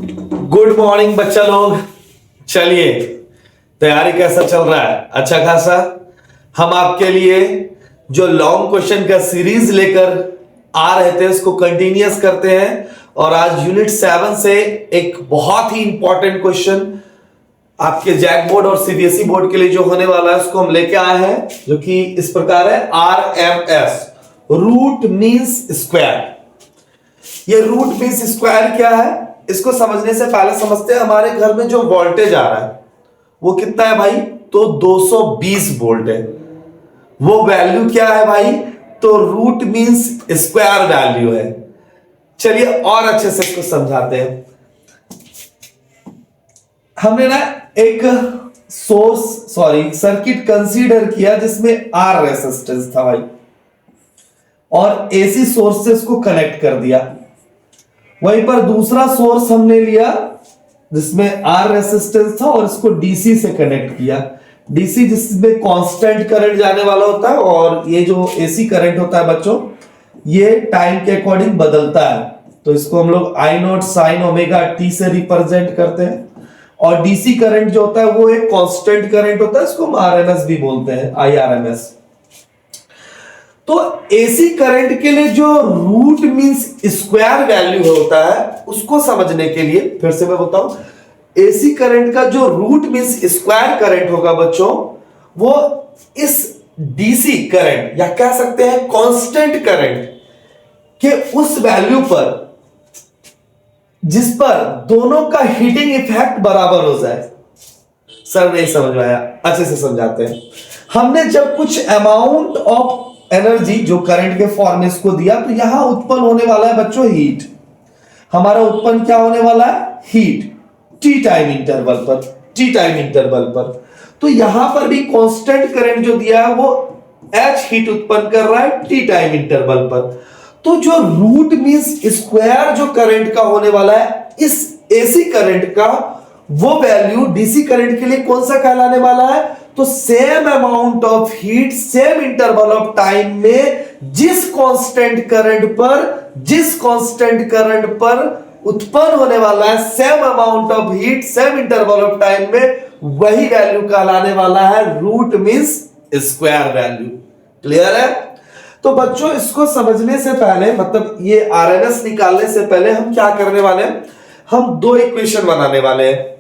Good morning बच्चा लोग। चलिए, तैयारी कैसा चल रहा है? अच्छा खासा। हम आपके लिए जो लॉन्ग क्वेश्चन का सीरीज लेकर आ रहे थे उसको कंटिन्यूअस करते हैं और आज यूनिट 7 से एक बहुत ही इंपॉर्टेंट क्वेश्चन आपके जैक बोर्ड और सीबीएसई बोर्ड के लिए जो होने वाला है उसको हम लेके आए हैं, जो कि इस प्रकार है। RMS, root mean square. ये रूट मींस स्क्वायर क्या है, इसको समझने से पहले समझते हैं हमारे घर में जो वोल्टेज आ रहा है वो कितना है भाई? तो 220 वोल्ट है। वो वैल्यू क्या है भाई? तो रूट मींस स्क्वायर वैल्यू है। चलिए और अच्छे से इसको समझाते हैं। हमने ना एक सर्किट कंसीडर किया जिसमें आर रेसिस्टेंस था भाई, और एसी सोर्स से इसको कनेक्ट कर दिया। वहीं पर दूसरा सोर्स हमने लिया जिसमें आर रेसिस्टेंस था और इसको डीसी से कनेक्ट किया। डीसी जिसमें कांस्टेंट करंट जाने वाला होता है, और ये जो एसी करंट होता है बच्चों, ये टाइम के अकॉर्डिंग बदलता है। तो इसको हम लोग आई नॉट साइन ओमेगा टी से रिप्रेजेंट करते हैं। और डीसी करंट जो होता है वो एक कांस्टेंट करंट होता है, इसको हम आरएमएस भी बोलते हैं, आईआरएमएस। तो एसी करंट के लिए जो रूट मींस स्क्वायर वैल्यू होता है उसको समझने के लिए फिर से मैं बताऊं, एसी करंट का जो रूट मींस स्क्वायर करंट होगा बच्चों, वो इस डीसी करंट या कह सकते हैं कांस्टेंट करंट के उस वैल्यू पर जिस पर दोनों का हीटिंग इफेक्ट बराबर हो जाए। सर नहीं समझ में आया, अच्छे से समझाते हैं। हमने जब कुछ अमाउंट ऑफ एनर्जी जो करंट के फॉर्म में इसको दिया, तो यहां उत्पन्न होने वाला है बच्चों हीट। हमारा उत्पन्न क्या होने वाला है? हीट, टी टाइम इंटरवल पर। तो यहां पर भी कांस्टेंट करंट जो दिया है वो एच हीट उत्पन्न कर रहा है टी टाइम इंटरवल पर। तो जो रूट मींस स्क्वायर जो करंट का होने वाला है इस एसी करंट का, वो वैल्यू डीसी करंट के लिए कौन सा कहलाने वाला है? तो same amount of heat same interval of time में जिस कांस्टेंट करंट पर उत्पन्न होने वाला है same amount of heat same interval of time में, वही वैल्यू कहलाने वाला है root mean square value. Clear है? तो बच्चों इसको समझने से पहले, मतलब ये आरएमएस निकालने से पहले हम क्या करने वाले हैं, हम दो इक्वेशन बनाने वाले हैं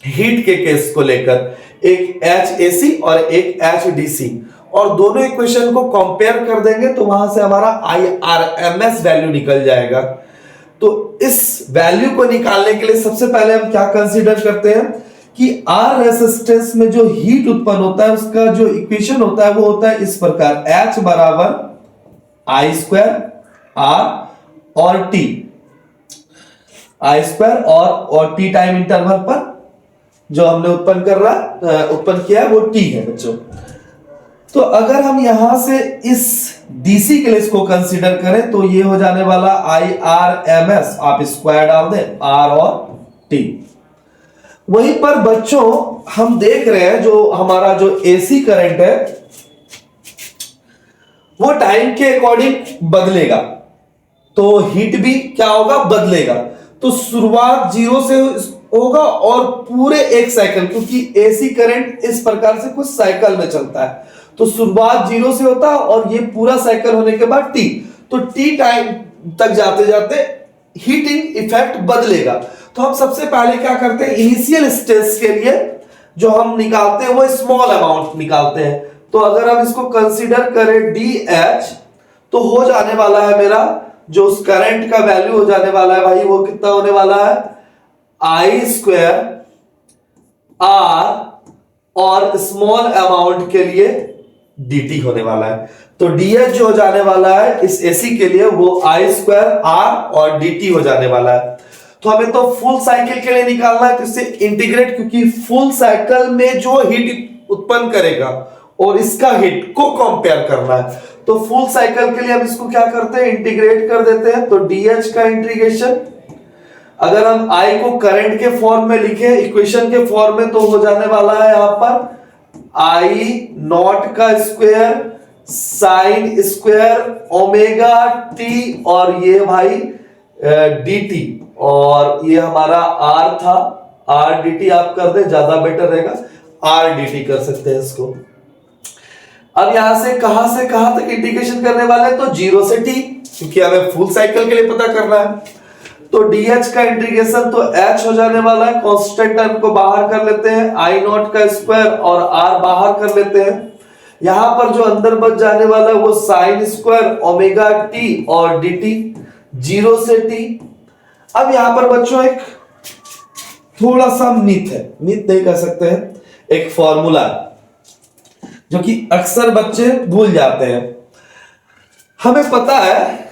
हीट के केस को लेकर, एक एच एसी और एक एच डीसी, और दोनों इक्वेशन को कंपेयर कर देंगे तो वहां से हमारा आईआरएमएस वैल्यू निकल जाएगा। तो इस वैल्यू को निकालने के लिए सबसे पहले हम क्या कंसीडर करते हैं कि आर रेसिस्टेंस में जो हीट उत्पन्न होता है उसका जो इक्वेशन होता है वो होता है इस प्रकार, एच बराबर आई स्क्वायर आर और टी, आई स्क्वायर और टी टाइम इंटरवल पर जो हमने उत्पन्न किया है वो टी है बच्चों। तो अगर हम यहां से इस डीसी के लिए इसको कंसीडर करें तो ये हो जाने वाला आई आर एम एस, आप स्क्वायर डाल दें आर और टी। वहीं पर बच्चों हम देख रहे हैं जो हमारा जो एसी करंट है वो टाइम के अकॉर्डिंग बदलेगा, तो हीट भी क्या होगा? बदलेगा। तो शुरुआत 0 से होगा और पूरे एक साइकिल, क्योंकि एसी करंट इस प्रकार से कुछ साइकिल में चलता है, तो शुरुआत 0 से होता है और ये पूरा साइकिल होने के बाद टी, तो टी टाइम तक जाते जाते हीटिंग इफेक्ट बदलेगा। तो हम सबसे पहले क्या करते हैं, इनिशियल स्टेज के लिए जो हम निकालते हैं वो स्मॉल अमाउंट निकालते हैं। तो अगर हम इसको कंसीडर करें डी एच, तो हो जाने वाला है मेरा जो उस करंट का वैल्यू हो जाने वाला है भाई, वो कितना होने वाला है? आई स्क्वायर आर और स्मॉल अमाउंट के लिए dt होने वाला है। तो dh जो हो जाने वाला है इस एसी के लिए वो आई स्क्वायर आर और dt हो जाने वाला है। तो हमें तो फुल साइकिल के लिए निकालना है, तो इससे इंटीग्रेट, क्योंकि फुल साइकिल में जो हीट उत्पन्न करेगा और इसका हीट को कंपेयर करना है। तो फुल साइकिल के लिए हम इसको क्या करते हैं? इंटीग्रेट कर देते हैं। तो dh का इंटीग्रेशन, अगर हम I को करंट के फॉर्म में लिखे इक्वेशन के फॉर्म में, तो हो जाने वाला है यहां पर I नॉट का square sine square omega T और ये भाई dt और ये हमारा आर था, आर डी टी आप कर दे, ज्यादा बेटर रहेगा, आर डी टी कर सकते हैं इसको। अब यहां से कहां तक इंटीग्रेशन करने वाले हैं, तो 0 से t, क्योंकि हमें फुल साइकिल के लिए पता करना है। तो dh का इंटीग्रेशन तो h हो जाने वाला है, कांस्टेंट टर्म को बाहर कर लेते हैं, i नॉट का स्क्वायर और r बाहर कर लेते हैं। यहां पर जो अंदर बच जाने वाला है वो साइन स्क्वायर ओमेगा t और dt, 0 से t। अब यहां पर बच्चों एक थोड़ा सा मिथ है, मिथ नहीं कह सकते हैं, एक फॉर्मूला जो कि अक्सर बच्चे भूल जाते हैं। हमें पता है,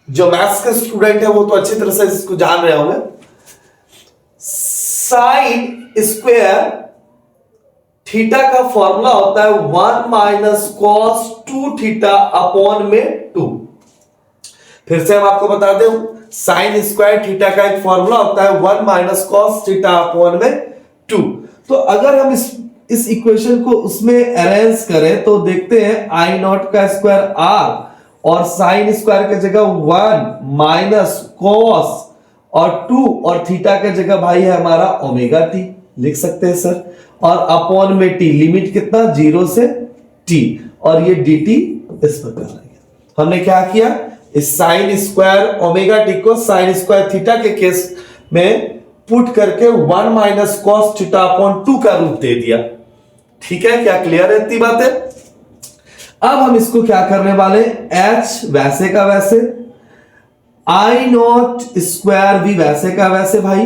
जो मैथ्स के स्टूडेंट है वो तो अच्छी तरह से इसको जान रहे होंगे, साइन स्क्वायर थीटा का फॉर्मूला होता है 1 माइनस कॉस 2 थीटा अपॉन में 2। फिर से हम आपको बता दें, साइन स्क्वायर थीटा का एक फॉर्मूला होता है 1 माइनस कॉस थीटा अपॉन में 2। तो अगर हम इस इक्वेशन को उसमें अरेंज करें तो देखते हैं आई नॉट का स्क्वायर आर और साइन स्क्वायर की जगह 1 माइनस कॉस और 2 और थीटा की जगह भाई है हमारा ओमेगा टी, लिख सकते हैं सर, और अपॉन में टी, लिमिट कितना 0 से टी, और ये डी टी इस प्रकार रहेगा। हमने क्या किया, इस साइन स्क्वायर ओमेगा टी को साइन स्क्वायर थीटा के केस में पुट करके 1 माइनस कॉस थीटा अपॉन 2 का रूप दे दिया। ठीक है, क्या क्लियर है इतनी बातें? अब हम इसको क्या करने वाले, h वैसे का वैसे, आई नॉट स्क्वायर भी वैसे का वैसे भाई,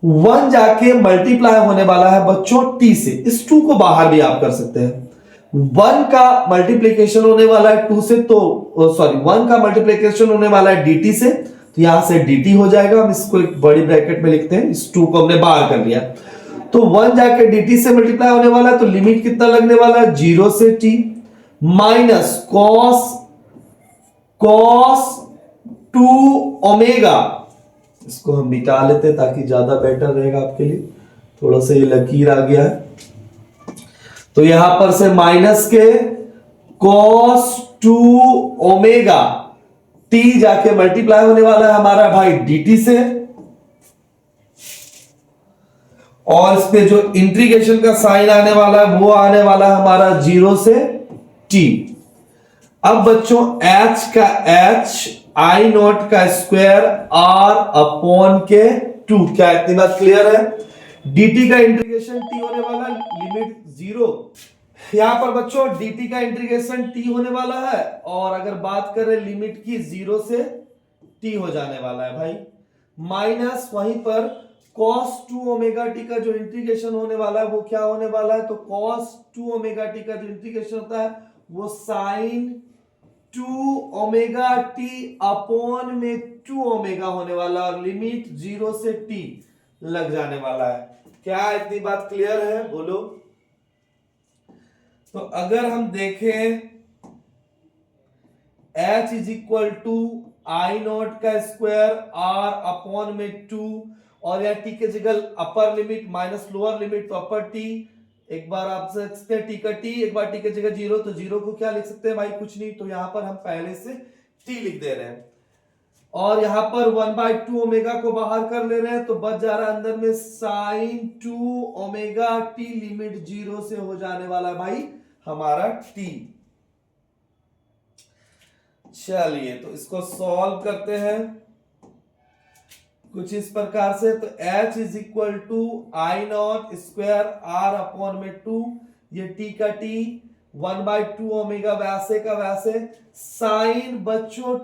1 जाके मल्टीप्लाई होने वाला है बच्चों t से, इस 2 को बाहर भी आप कर सकते हैं। 1 का मल्टीप्लीकेशन होने वाला है 2 से, तो सॉरी 1 का मल्टीप्लीकेशन होने वाला है dt से, तो यहां से dt हो जाएगा। हम इसको एक बड़ी ब्रैकेट में लिखते हैं, इस 2 को हमने बाहर कर लिया। तो 1 जाके dt से मल्टीप्लाई होने वाला है, तो लिमिट कितना लगने वाला है 0 से t माइनस कॉस 2 ओमेगा, इसको हम मिटा लेते हैं ताकि ज्यादा बेटर रहेगा आपके लिए, थोड़ा सा ये लकीर आ गया है। तो यहां पर से माइनस के कॉस 2 ओमेगा, t जाके मल्टीप्लाई होने वाला है हमारा भाई dt से, और इस पे जो इंटीग्रेशन का साइन आने वाला है वो आने वाला है हमारा 0 से t। अब बच्चों h का h, आई नॉट का स्क्वायर r अपॉन के 2, क्या इतनी बात क्लियर है? dt का इंटीग्रेशन t होने वाला, लिमिट 0। यहां पर बच्चों dt का इंटीग्रेशन t होने वाला है, और अगर बात करें लिमिट की 0 से t हो जाने वाला है भाई, माइनस वहीं पर cos 2 ओमेगा टी का जो इंटीग्रेशन होने वाला है वो क्या होने वाला है, तो cos 2 ओमेगा टी का जो इंटीग्रेशन होता है वो sin 2 ओमेगा टी अपॉन में 2 ओमेगा होने वाला, और लिमिट 0 से t लग जाने वाला है। क्या इतनी बात क्लियर है? बोलो। तो अगर हम देखें h is equal to I naught का स्क्वायर r अपॉन में 2, और या t के जगह upper limit minus lower limit, तो अपर t, एक बार आप सकते हैं t का t, एक बार t के जगह 0, तो 0 को क्या लिख सकते हैं भाई, कुछ नहीं, तो यहां पर हम पहले से t लिख दे रहे हैं, और यहां पर 1/2 ओमेगा को बाहर कर ले रहे हैं, तो बच जा रहा है अंदर में sin 2 ओमेगा t, लिमिट 0 से हो जाने वाला है भाई हमारा t। चलिए तो इसको सॉल्व करते हैं कुछ इस प्रकार से। तो h is equal to I naught square r upon में 2, ये t का t, 1/2 ओमेगा वैसे का वैसे, साइन बच्चों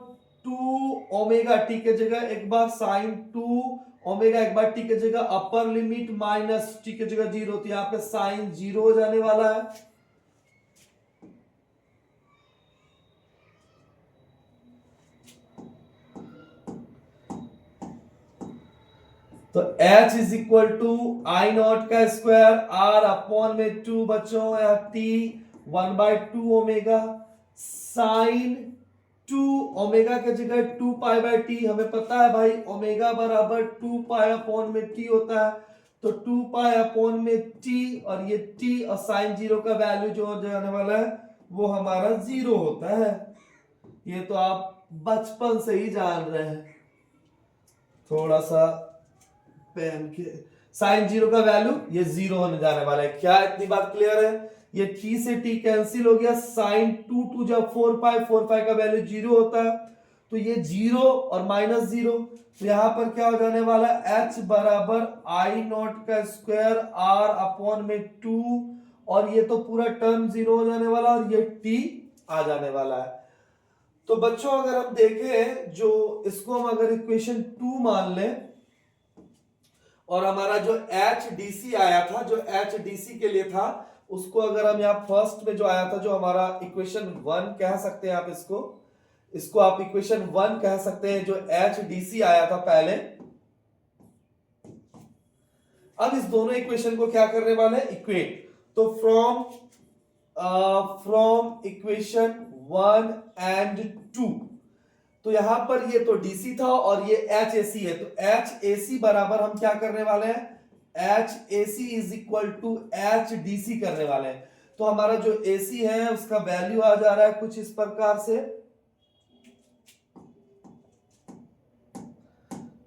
2 ओमेगा t के जगह एक बार साइन 2 ओमेगा, एक बार t के जगह अपर लिमिट माइनस t के जगह 0, तो यहां पे साइन 0 हो जाने वाला है। तो h is equal to I naught का स्क्वायर r अपॉन में 2 बच्चों, या t 1/2 ओमेगा, साइन 2 ओमेगा के जगह 2 पाई बाय t, हमें पता है भाई ओमेगा बराबर 2 पाई अपॉन में t होता है, तो 2 पाई अपॉन में t, और ये t और साइन 0 का वैल्यू जो हो जाने वाला है वो हमारा 0 होता है। ये तो आप बचपन से ही जान रहे हैं। थोड़ा सा पेन के, साइन 0 का वैल्यू ये 0 होने जाने वाला है। क्या इतनी बात क्लियर है? ये t से t कैंसिल हो गया, साइन 2 2 जब 4 पाई, 4 पाई का वैल्यू 0 होता है, तो ये 0 और माइनस 0, तो यहां पर क्या हो जाने वाला है, h बराबर आई नॉट का स्क्वायर r अपॉन में 2, और ये तो पूरा टर्म 0 हो जाने वाला, और ये t आ जाने वाला है। तो बच्चों अगर हम देखें, जो इसको हम अगर इक्वेशन 2 मान लें, और हमारा जो एच डी सी आया था, जो एच डी सी के लिए था, उसको अगर हम यहाँ फर्स्ट में जो आया था, जो हमारा इक्वेशन 1 कह सकते हैं आप इसको आप इक्वेशन 1 कह सकते हैं, जो एच डी सी आया था पहले। अब इस दोनों इक्वेशन को क्या करने वाले हैं, इक्वेट। तो फ्रॉम इक्वेशन 1 एंड 2, तो यहां पर ये तो डीसी था और ये एच ए सी है, तो एच ए सी बराबर हम क्या करने वाले हैं, H A C is equal to H D C करने वाले हैं। तो हमारा जो ए सी है उसका वैल्यू आ जा रहा है कुछ इस प्रकार से,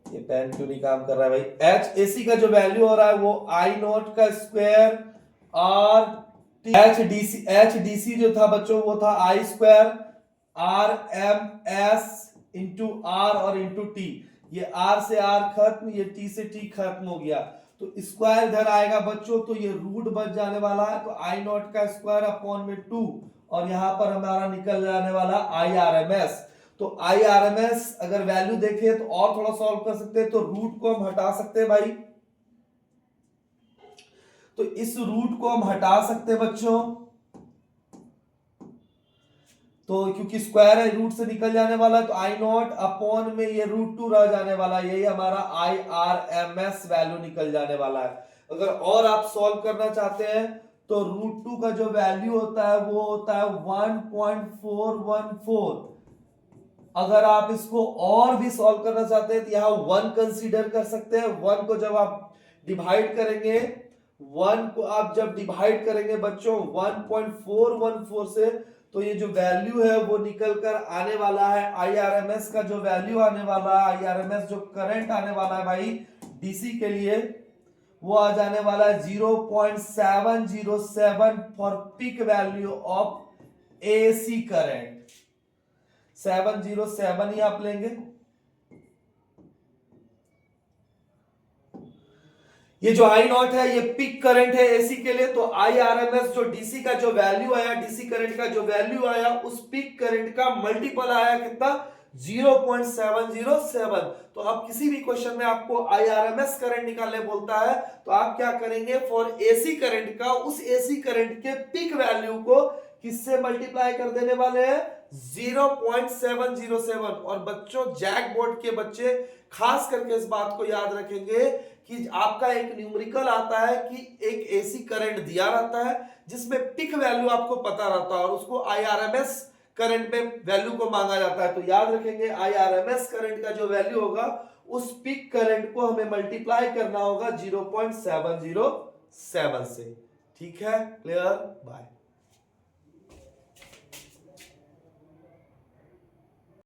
ये पेन क्यों नहीं काम कर रहा है भाई, एच ए सी का जो वैल्यू हो रहा है वो आई नॉट का square R, H D C जो था बच्चों वो था I square R M S into R और इंटू टी, ये आर से आर खत्म, ये टी से टी खत्म हो गया, तो स्क्वायर इधर आएगा बच्चों, तो ये रूट बच जाने वाला है, तो आई नॉट का स्क्वायर अपॉन में 2, और यहां पर हमारा निकल जाने वाला आई आर एम एस। तो आई आर एम एस अगर वैल्यू देखें तो और थोड़ा सॉल्व कर सकते हैं, तो रूट को हम हटा सकते हैं भाई, तो इस रूट को हम हटा सकते हैं बच्चों, तो क्योंकि स्क्वायर है रूट से निकल जाने वाला है, तो आई नॉट अपॉन में ये रूट 2 रह जाने वाला है, यही हमारा I R M S value निकल जाने वाला है। अगर और आप सॉल्व करना चाहते हैं तो रूट 2 का जो वैल्यू होता है वो होता है 1.414। अगर आप इसको और भी सॉल्व करना चाहते हैं तो यहां 1 कंसीडर कर सकते हैं। 1 को जब आप डिवाइड करेंगे, 1 को आप जब डिवाइड करेंगे बच्चों 1.414 से, तो ये जो वैल्यू है वो निकल कर आने वाला है, आईआरएमएस का जो वैल्यू आने वाला है, आईआरएमएस जो करंट आने वाला है भाई डीसी के लिए, वो आ जाने वाला है 0.707 for peak value of AC current. 707 ही आप लेंगे। ये जो आई नॉट है ये पीक करंट है एसी के लिए, तो आई आर एम एस जो डीसी का जो वैल्यू आया, डीसी करंट का जो वैल्यू आया, उस पीक करंट का मल्टीपल आया कितना, 0.707। तो आप किसी भी क्वेश्चन में आपको आईआरएमएस करंट निकालने बोलता है तो आप क्या करेंगे, फॉर एसी करंट का उस एसी करंट के पीक वैल्यू को किससे मल्टीप्लाई कर देने वाले हैं, 0.707। और बच्चों जैक बोर्ड के बच्चे खास करके इस बात को याद रखेंगे कि आपका एक न्यूमेरिकल आता है कि एक एसी करंट दिया रहता है जिसमें पिक वैल्यू आपको पता रहता है और उसको आईआरएमएस करंट में वैल्यू को मांगा जाता है। तो याद रखेंगे आईआरएमएस करंट का जो वैल्यू होगा उस पिक करंट को हमें मल्टीप्लाई करना होगा 0.707 से। ठीक है, क्लियर, बाय।